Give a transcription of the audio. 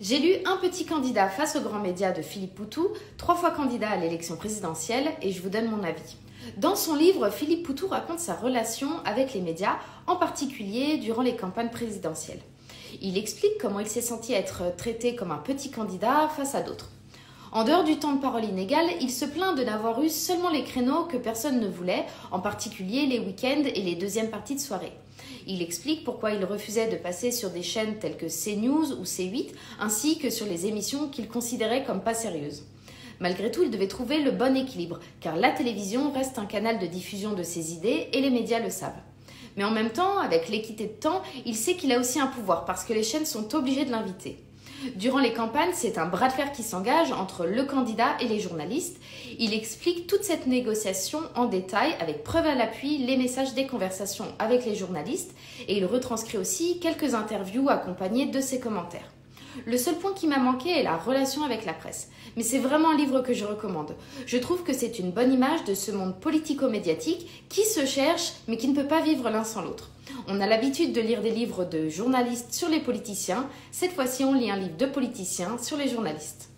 J'ai lu Un petit candidat face aux grands médias de Philippe Poutou, 3 fois candidat à l'élection présidentielle, et je vous donne mon avis. Dans son livre, Philippe Poutou raconte sa relation avec les médias, en particulier durant les campagnes présidentielles. Il explique comment il s'est senti être traité comme un petit candidat face à d'autres. En dehors du temps de parole inégal, il se plaint de n'avoir eu seulement les créneaux que personne ne voulait, en particulier les week-ends et les deuxièmes parties de soirée. Il explique pourquoi il refusait de passer sur des chaînes telles que CNews ou C8, ainsi que sur les émissions qu'il considérait comme pas sérieuses. Malgré tout, il devait trouver le bon équilibre, car la télévision reste un canal de diffusion de ses idées et les médias le savent. Mais en même temps, avec l'équité de temps, il sait qu'il a aussi un pouvoir, parce que les chaînes sont obligées de l'inviter. Durant les campagnes, c'est un bras de fer qui s'engage entre le candidat et les journalistes. Il explique toute cette négociation en détail, avec preuve à l'appui, les messages des conversations avec les journalistes, et il retranscrit aussi quelques interviews accompagnées de ses commentaires. Le seul point qui m'a manqué est la relation avec la presse. Mais c'est vraiment un livre que je recommande. Je trouve que c'est une bonne image de ce monde politico-médiatique qui se cherche mais qui ne peut pas vivre l'un sans l'autre. On a l'habitude de lire des livres de journalistes sur les politiciens. Cette fois-ci, on lit un livre de politiciens sur les journalistes.